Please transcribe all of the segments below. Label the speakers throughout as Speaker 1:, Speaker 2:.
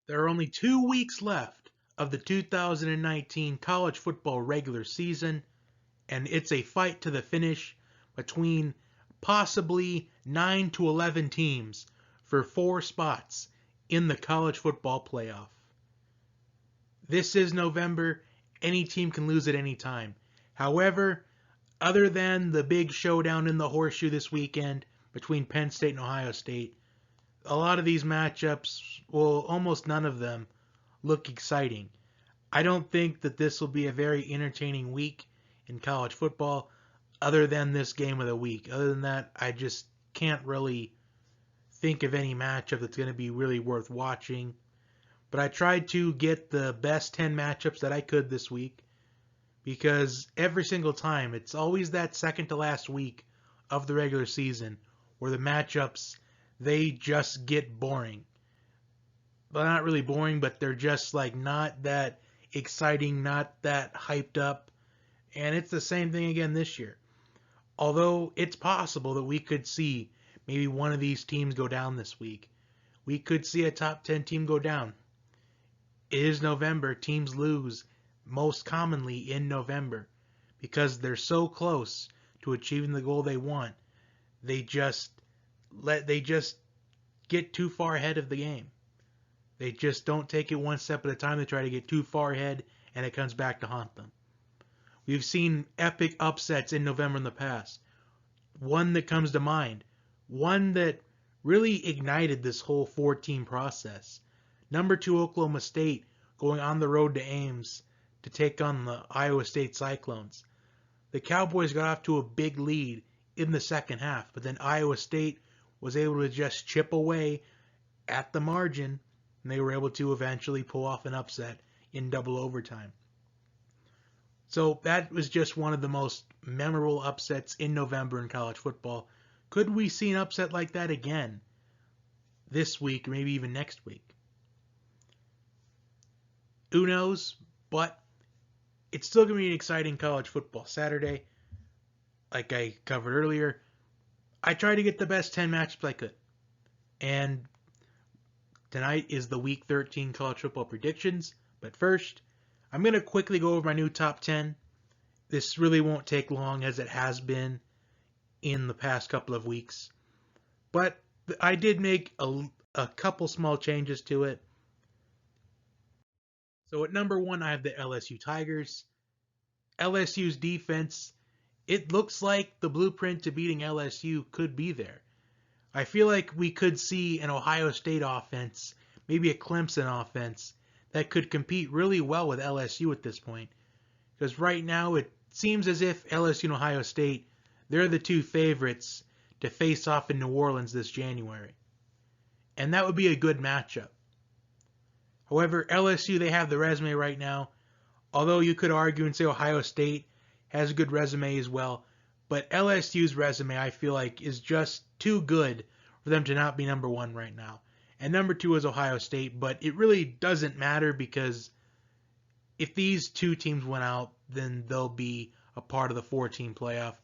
Speaker 1: There are only 2 weeks left of the 2019 college football regular season, and it's a fight to the finish between possibly 9 to 11 teams for 4 spots in the college football playoff. This is November. Any team can lose at any time. However, other than the big showdown in the horseshoe this weekend between Penn State and Ohio State, a lot of these matchups, well, almost none of them, look exciting. I don't think that this will be a very entertaining week in college football other than this game of the week. Other than that, I just can't really think of any matchup that's going to be really worth watching. But I tried to get the best 10 matchups that I could this week because every single time it's always that second to last week of the regular season where the matchups they just get boring. Well, not really boring, but they're just like not that exciting, not that hyped up. And it's the same thing again this year. Although it's possible that we could see maybe one of these teams go down this week. We could see a top 10 team go down. It is November. Teams lose most commonly in November because they're so close to achieving the goal they want. They just get too far ahead of the game. They just don't take it one step at a time. They try to get too far ahead, and it comes back to haunt them. We've seen epic upsets in November in the past. One that comes to mind, one that really ignited this whole 4-team process. Number 2 Oklahoma State going on the road to Ames to take on the Iowa State Cyclones. The Cowboys got off to a big lead in the second half, but then Iowa State was able to just chip away at the margin, and they were able to eventually pull off an upset in double overtime. So that was just one of the most memorable upsets in November in college football. Could we see an upset like that again this week, or maybe even next week? Who knows? But it's still going to be an exciting college football Saturday. Like I covered earlier, I tried to get the best 10 matchups I could. And tonight is the Week 13 college football predictions. But first, I'm going to quickly go over my new top 10. This really won't take long as it has been in the past couple of weeks. But I did make a couple small changes to it. So at number 1, I have the LSU Tigers. LSU's defense, it looks like the blueprint to beating LSU could be there. I feel like we could see an Ohio State offense, maybe a Clemson offense, that could compete really well with LSU at this point. Because right now it seems as if LSU and Ohio State, they're the 2 favorites to face off in New Orleans this January. And that would be a good matchup. However, LSU, they have the resume right now. Although you could argue and say Ohio State has a good resume as well. But LSU's resume, I feel like, is just too good for them to not be number 1 right now. And number 2 is Ohio State, but it really doesn't matter because if these 2 teams win out, then they'll be a part of the 4-team playoff.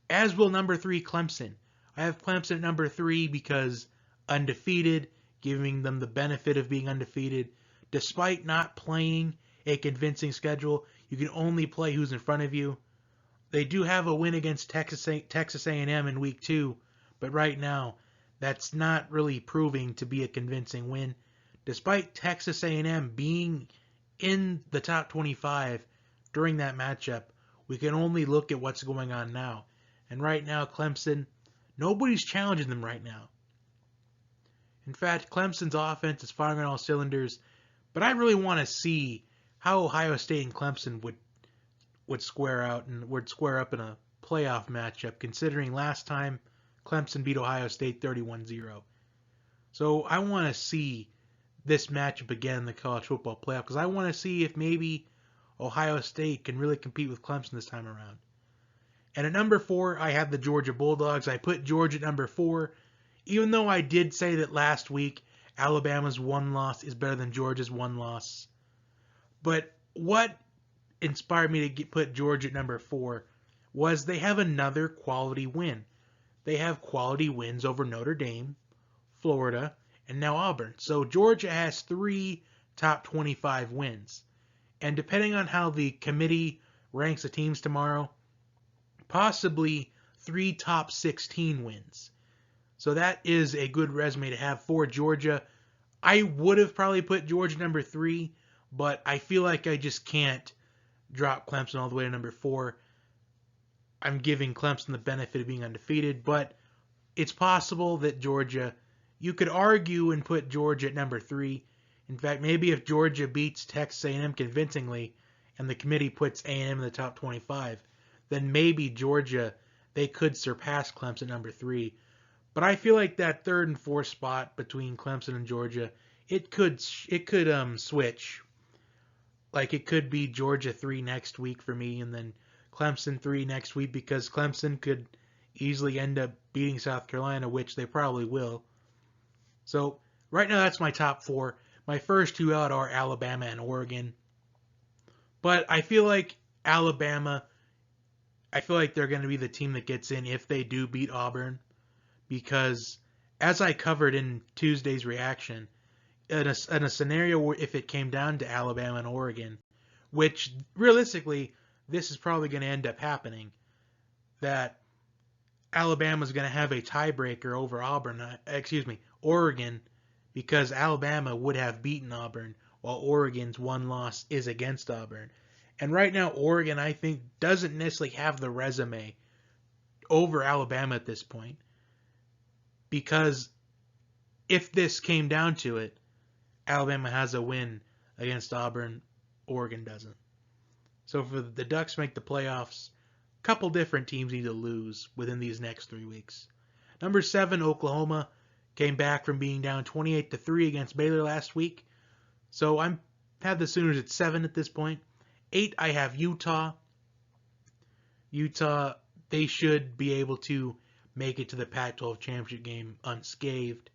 Speaker 1: As will number 3, Clemson. I have Clemson at number 3 because undefeated, giving them the benefit of being undefeated. Despite not playing a convincing schedule, you can only play who's in front of you. They do have a win against Texas A&M in week 2, but right now that's not really proving to be a convincing win. Despite Texas A&M being in the top 25 during that matchup, we can only look at what's going on now. And right now, Clemson, nobody's challenging them right now. In fact, Clemson's offense is firing on all cylinders, but I really want to see how Ohio State and Clemson would square out and would square up in a playoff matchup, considering last time Clemson beat Ohio State 31-0. So I want to see this matchup again in the college football playoff because I want to see if maybe Ohio State can really compete with Clemson this time around. And at number 4, I have the Georgia Bulldogs. I put Georgia at number 4, even though I did say that last week Alabama's 1 loss is better than Georgia's 1 loss. But what inspired me to put Georgia at number 4 was they have another quality win. They have quality wins over Notre Dame, Florida, and now Auburn. So Georgia has 3 top 25 wins. And depending on how the committee ranks the teams tomorrow, possibly 3 top 16 wins. So that is a good resume to have for Georgia. I would have probably put Georgia number 3, but I feel like I just can't drop Clemson all the way to number 4. I'm giving Clemson the benefit of being undefeated, but it's possible that Georgia, you could argue and put Georgia at number 3. In fact, maybe if Georgia beats Texas A&M convincingly and the committee puts A&M in the top 25, then maybe Georgia, they could surpass Clemson number 3. But I feel like that 3rd and 4th spot between Clemson and Georgia, it could switch. Like it could be Georgia 3 next week for me, and then Clemson 3 next week, because Clemson could easily end up beating South Carolina, which they probably will. So right now that's my top 4. My first 2 out are Alabama and Oregon. But I feel like Alabama, I feel like they're going to be the team that gets in if they do beat Auburn. Because as I covered in Tuesday's reaction, in a scenario where if it came down to Alabama and Oregon, which realistically this is probably going to end up happening, that Alabama's going to have a tiebreaker over Oregon, because Alabama would have beaten Auburn while Oregon's one loss is against Auburn. And right now Oregon, I think, doesn't necessarily have the resume over Alabama at this point, because if this came down to it, Alabama has a win against Auburn, Oregon doesn't. So for the Ducks to make the playoffs, a couple different teams need to lose within these next 3 weeks. Number 7, Oklahoma, came back from being down 28-3 against Baylor last week. So I have the Sooners at 7 at this point. 8, I have Utah. Utah, they should be able to make it to the Pac-12 championship game unscathed,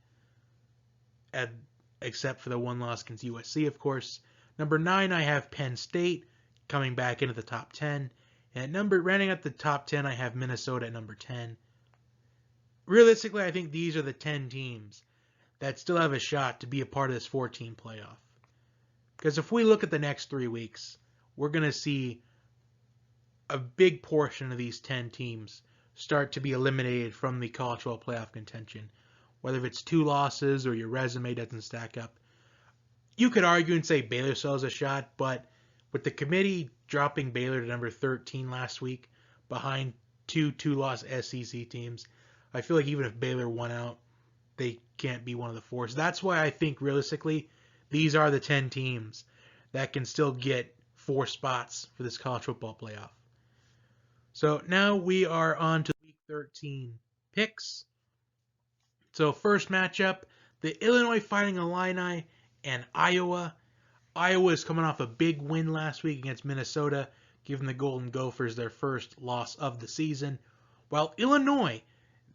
Speaker 1: except for the one loss against USC, of course. Number 9, I have Penn State coming back into the top 10. And running at the top 10, I have Minnesota at number 10. Realistically, I think these are the 10 teams that still have a shot to be a part of this 4-team playoff. Because if we look at the next 3 weeks, we're going to see a big portion of these 10 teams start to be eliminated from the college football playoff contention. Whether it's 2 losses or your resume doesn't stack up. You could argue and say Baylor still has a shot, but with the committee dropping Baylor to number 13 last week behind 2 two-loss SEC teams, I feel like even if Baylor won out, they can't be one of the 4. So that's why I think realistically these are the 10 teams that can still get 4 spots for this college football playoff. So now we are on to Week 13 picks. So first matchup, the Illinois Fighting Illini and Iowa. Iowa is coming off a big win last week against Minnesota, giving the Golden Gophers their first loss of the season. While Illinois,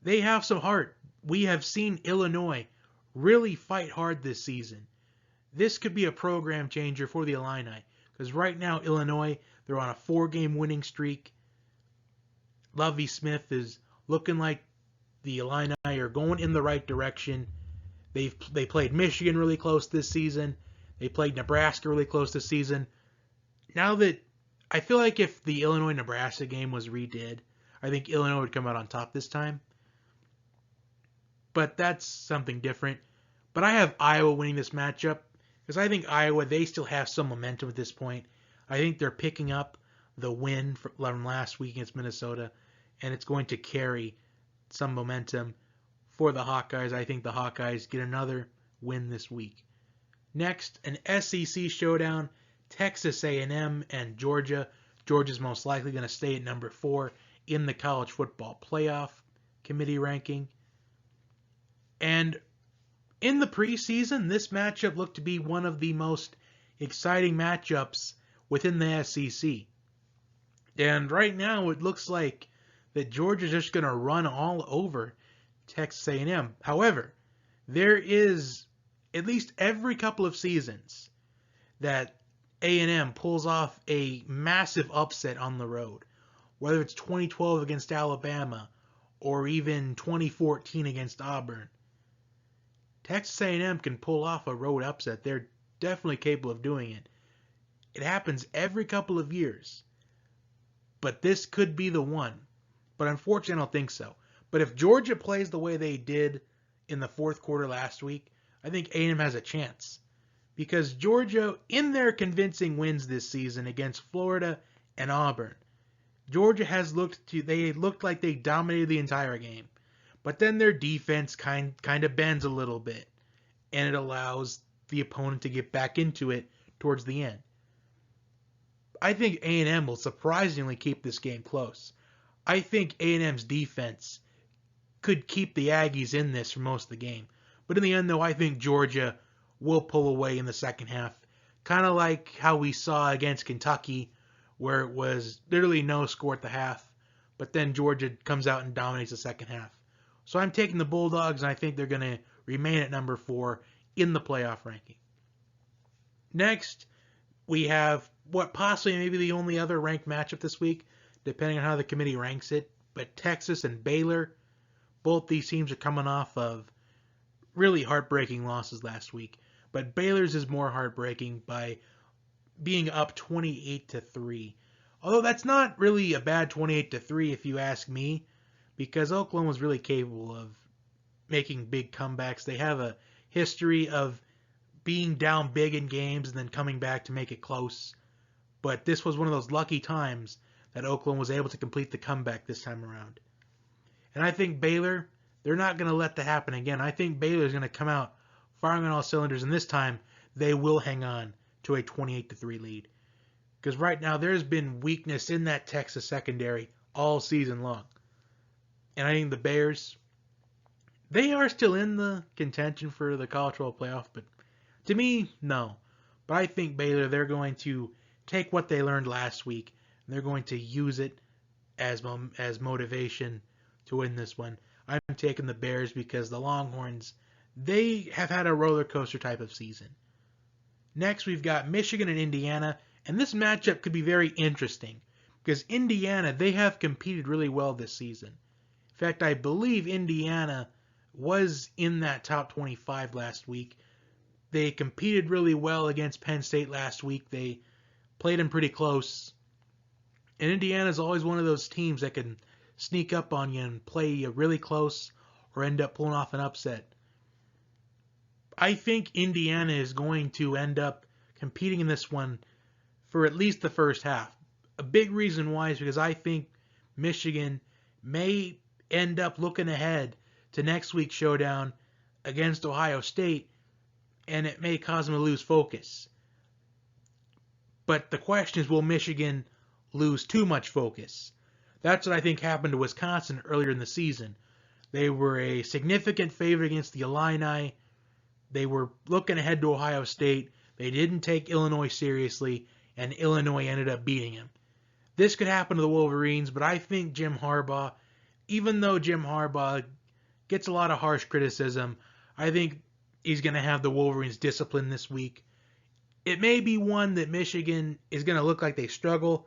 Speaker 1: they have some heart. We have seen Illinois really fight hard this season. This could be a program changer for the Illini, because right now Illinois, they're on a 4-game winning streak. Lovie Smith is looking like the Illini are going in the right direction. They played Michigan really close this season. They played Nebraska really close this season. Now that I feel like if the Illinois-Nebraska game was redid, I think Illinois would come out on top this time. But that's something different. But I have Iowa winning this matchup because I think Iowa, they still have some momentum at this point. I think they're picking up the win from last week against Minnesota, and it's going to carry some momentum for the Hawkeyes. I think the Hawkeyes get another win this week. Next, an SEC showdown, Texas A&M and Georgia. Georgia's most likely going to stay at number 4 in the college football playoff committee ranking. And in the preseason, this matchup looked to be one of the most exciting matchups within the SEC. And right now, it looks like that Georgia's just going to run all over Texas A&M. However, there is at least every couple of seasons that A&M pulls off a massive upset on the road. Whether it's 2012 against Alabama or even 2014 against Auburn. Texas A&M can pull off a road upset. They're definitely capable of doing it. It happens every couple of years. But this could be the one. But unfortunately, I don't think so. But if Georgia plays the way they did in the fourth quarter last week, I think A&M has a chance. Because Georgia, in their convincing wins this season against Florida and Auburn, Georgia has they looked like they dominated the entire game. But then their defense kind of bends a little bit, and it allows the opponent to get back into it towards the end. I think A&M will surprisingly keep this game close. I think A&M's defense could keep the Aggies in this for most of the game. But in the end, though, I think Georgia will pull away in the second half. Kind of like how we saw against Kentucky, where it was literally no score at the half, but then Georgia comes out and dominates the second half. So I'm taking the Bulldogs, and I think they're going to remain at number 4 in the playoff ranking. Next, we have what possibly maybe the only other ranked matchup this week, depending on how the committee ranks it, but Texas and Baylor. Both these teams are coming off of really heartbreaking losses last week, but Baylor's is more heartbreaking by being up 28-3. Although that's not really a bad 28-3 if you ask me, because Oklahoma was really capable of making big comebacks. They have a history of being down big in games and then coming back to make it close. But this was one of those lucky times that Oklahoma was able to complete the comeback this time around. And I think Baylor, they're not going to let that happen again. I think Baylor is going to come out firing on all cylinders, and this time they will hang on to a 28-3 lead. Because right now there's been weakness in that Texas secondary all season long. And I think the Bears, they are still in the contention for the college football playoff, but to me, no. But I think Baylor, they're going to take what they learned last week, and they're going to use it as motivation to win this one. I'm taking the Bears because the Longhorns, they have had a roller coaster type of season. Next, we've got Michigan and Indiana, and this matchup could be very interesting because Indiana, they have competed really well this season. In fact, I believe Indiana was in that top 25 last week. They competed really well against Penn State last week. They played them pretty close. And Indiana is always one of those teams that can sneak up on you and play you really close or end up pulling off an upset. I think Indiana is going to end up competing in this one for at least the first half. A big reason why is because I think Michigan may end up looking ahead to next week's showdown against Ohio State, and it may cause them to lose focus. But the question is, will Michigan lose too much focus? That's what I think happened to Wisconsin earlier in the season. They were a significant favorite against the Illini. They were looking ahead to Ohio State. They didn't take Illinois seriously, and Illinois ended up beating them. This could happen to the Wolverines, but I think Jim Harbaugh, even though Jim Harbaugh gets a lot of harsh criticism, I think he's going to have the Wolverines disciplined this week. It may be one that Michigan is going to look like they struggle,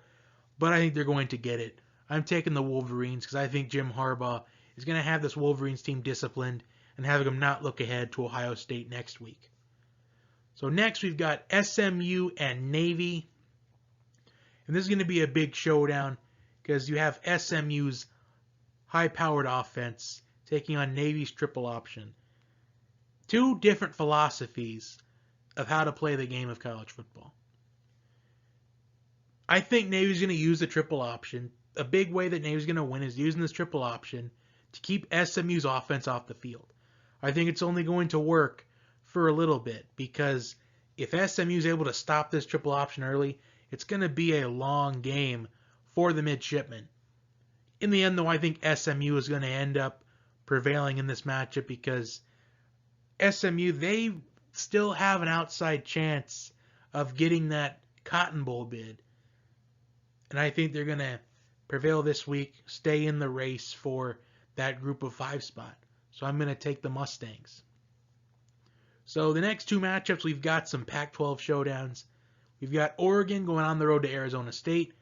Speaker 1: but I think they're going to get it. I'm taking the Wolverines because I think Jim Harbaugh is going to have this Wolverines team disciplined and having them not look ahead to Ohio State next week. So next we've got SMU and Navy. And this is going to be a big showdown because you have SMU's high-powered offense taking on Navy's triple option. Two different philosophies of how to play the game of college football. I think Navy's going to use the triple option. A big way that Navy's going to win is using this triple option to keep SMU's offense off the field. I think it's only going to work for a little bit because if SMU is able to stop this triple option early, it's going to be a long game for the midshipmen. In the end, though, I think SMU is going to end up prevailing in this matchup because SMU, they still have an outside chance of getting that Cotton Bowl bid. And I think they're going to prevail this week, stay in the race for that group of 5 spot. So I'm going to take the Mustangs. So the next two matchups, we've got some Pac-12 showdowns. We've got Oregon going on the road to Arizona State.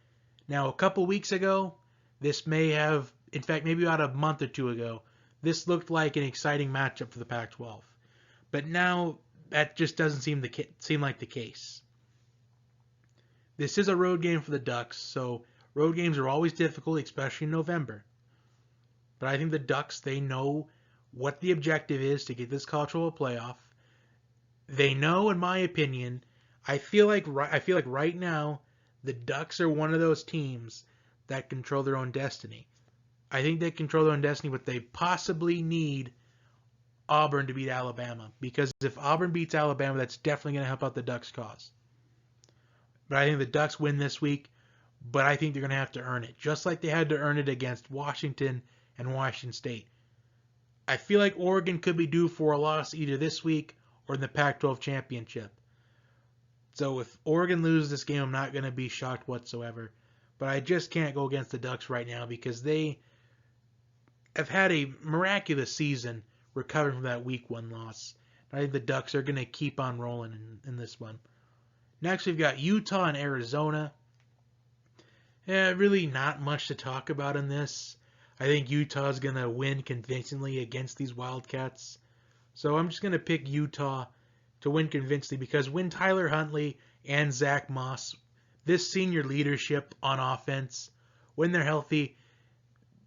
Speaker 1: Now, a couple weeks ago, this may have, in fact, maybe about a month or two ago, this looked like an exciting matchup for the Pac-12. But now
Speaker 2: That just doesn't seem like the case. This is a road game for the Ducks, so road games are always difficult, especially in November. But I think the Ducks, they know what the objective is to get this college football playoff. They know, in my opinion, I feel like right now the Ducks are one of those teams that control their own destiny. I think they control their own destiny, but they possibly need Auburn to beat Alabama, because if Auburn beats Alabama, that's definitely going to help out the Ducks' cause. But I think the Ducks win this week, but I think they're going to have to earn it, just like they had to earn it against Washington and Washington State. I feel like Oregon could be due for a loss either this week or in the Pac-12 championship. So if Oregon loses this game, I'm not going to be shocked whatsoever. But I just can't go against the Ducks right now because they have had a miraculous season recovering from that week 1 loss. I think the Ducks are going to keep on rolling in this one. Next, we've got Utah and Arizona. Yeah, really not much to talk about in this. I think Utah's going to win convincingly against these Wildcats. So I'm just going to pick Utah to win convincingly because when Tyler Huntley and Zach Moss, this senior leadership on offense, when they're healthy,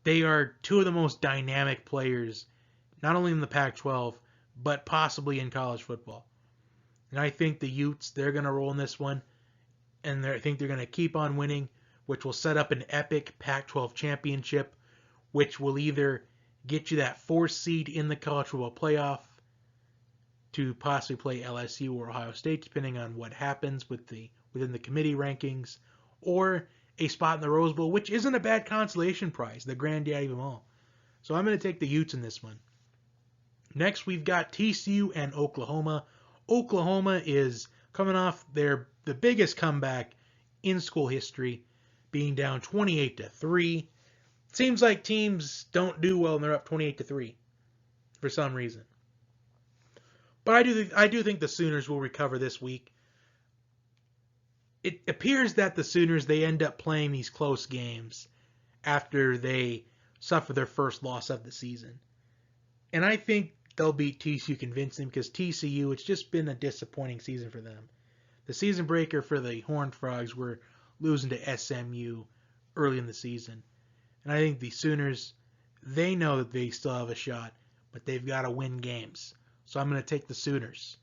Speaker 2: they are two of the most dynamic players, not only in the Pac-12, but possibly in college football. And I think the Utes, they're going to roll in this one, and I think they're going to keep on winning, which will set up an epic Pac-12 championship, which will either get you that 4th seed in the college football playoff to possibly play LSU or Ohio State, depending on what happens within the committee rankings, or a spot in the Rose Bowl, which isn't a bad consolation prize, the granddaddy of them all. So I'm going to take the Utes in this one. Next, we've got TCU and Oklahoma. Oklahoma is coming off the biggest comeback in school history, being down 28-3. Seems like teams don't do well when they're up 28-3 for some reason. But I do think the Sooners will recover this week. It appears that the Sooners, they end up playing these close games after they suffer their first loss of the season. And I think they'll beat TCU convincingly because TCU, it's just been a disappointing season for them. The season breaker for the Horned Frogs were losing to SMU early in the season. And I think the Sooners, they know that they still have a shot, but they've got to win games. So I'm going to take the Sooners.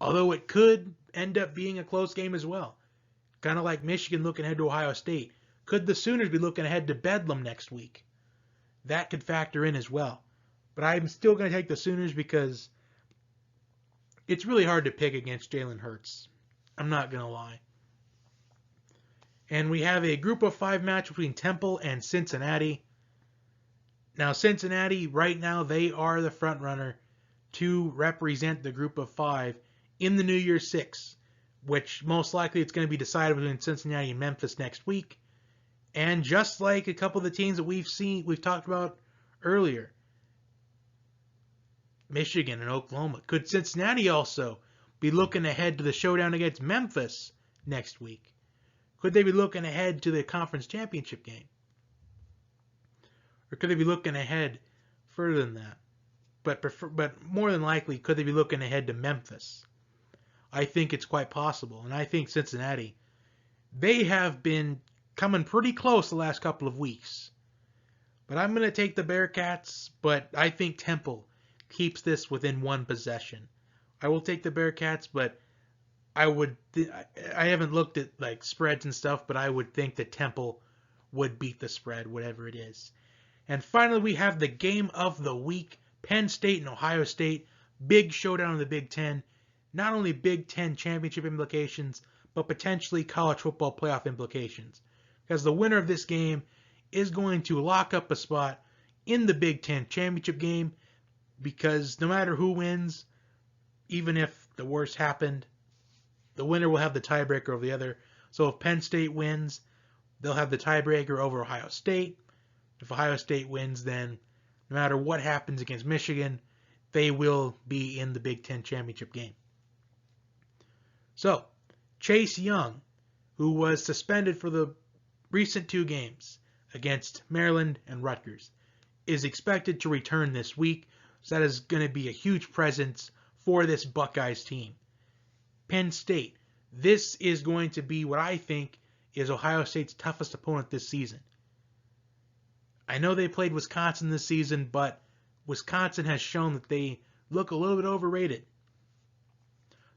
Speaker 2: Although it could end up being a close game as well. Kind of like Michigan looking ahead to Ohio State. Could the Sooners be looking ahead to Bedlam next week? That could factor in as well. But I'm still going to take the Sooners because it's really hard to pick against Jalen Hurts. I'm not going to lie. And we have a group of 5 match between Temple and Cincinnati. Now, Cincinnati, right now, they are the front runner to represent the group of 5 in the New Year's 6, which most likely it's going to be decided between Cincinnati and Memphis next week. And just like a couple of the teams that we've talked about earlier, Michigan and Oklahoma, could Cincinnati also be looking ahead to the showdown against Memphis next week? Could they be looking ahead to the conference championship game? Or could they be looking ahead further than that? But more than likely, could they be looking ahead to Memphis? I think it's quite possible. And I think Cincinnati, they have been coming pretty close the last couple of weeks. But I'm going to take the Bearcats, but I think Temple keeps this within 1 possession. I will take the Bearcats, but I haven't looked at like spreads and stuff, but I would think that Temple would beat the spread, whatever it is. And finally, we have the game of the week, Penn State and Ohio State. Big showdown in the Big Ten. Not only Big Ten championship implications, but potentially college football playoff implications. Because the winner of this game is going to lock up a spot in the Big Ten championship game, because no matter who wins, even if the worst happened, the winner will have the tiebreaker over the other. So if Penn State wins, they'll have the tiebreaker over Ohio State. If Ohio State wins, then no matter what happens against Michigan, they will be in the Big Ten championship game. So, Chase Young, who was suspended for the recent 2 games against Maryland and Rutgers, is expected to return this week. So that is going to be a huge presence for this Buckeyes team. Penn State. This is going to be what I think is Ohio State's toughest opponent this season. I know they played Wisconsin this season, but Wisconsin has shown that they look a little bit overrated.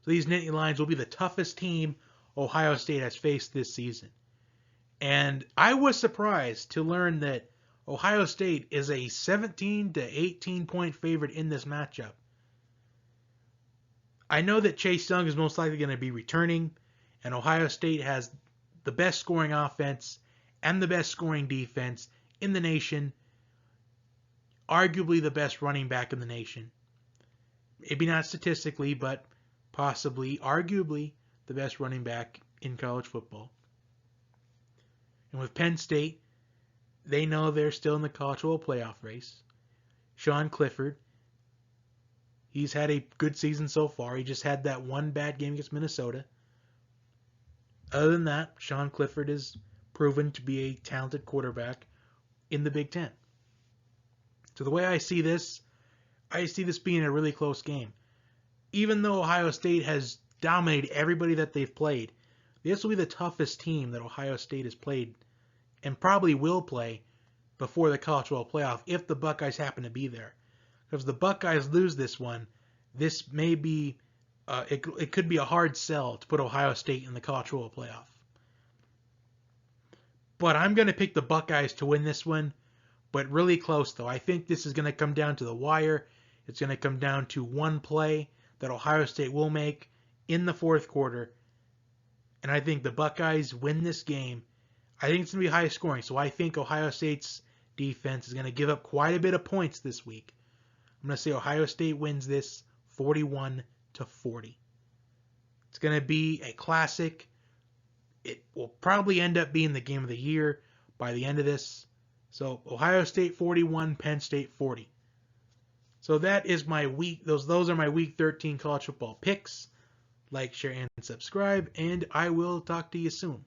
Speaker 2: So these Nittany Lions will be the toughest team Ohio State has faced this season. And I was surprised to learn that Ohio State is a 17 to 18 point favorite in this matchup. I know that Chase Young is most likely going to be returning, and Ohio State has the best scoring offense and the best scoring defense in the nation, arguably the best running back in the nation. Maybe not statistically, but possibly, arguably, the best running back in college football. And with Penn State, they know they're still in the college football playoff race. Sean Clifford, he's had a good season so far. He just had that one bad game against Minnesota. Other than that, Sean Clifford is proven to be a talented quarterback in the Big Ten. So the way I see this being a really close game. Even though Ohio State has dominated everybody that they've played, this will be the toughest team that Ohio State has played and probably will play before the college football playoff if the Buckeyes happen to be there. If the Buckeyes lose this one, this may be it could be a hard sell to put Ohio State in the college football playoff. But I'm going to pick the Buckeyes to win this one, but really close though. I think this is going to come down to the wire. It's going to come down to one play that Ohio State will make in the fourth quarter. And I think the Buckeyes win this game. I think it's going to be high scoring. So I think Ohio State's defense is going to give up quite a bit of points this week. I'm going to say Ohio State wins this 41-40. It's going to be a classic. It will probably end up being the game of the year by the end of this. So Ohio State 41, Penn State 40. So that is my week. Those are my week 13 college football picks. Like, share, and subscribe, and I will talk to you soon.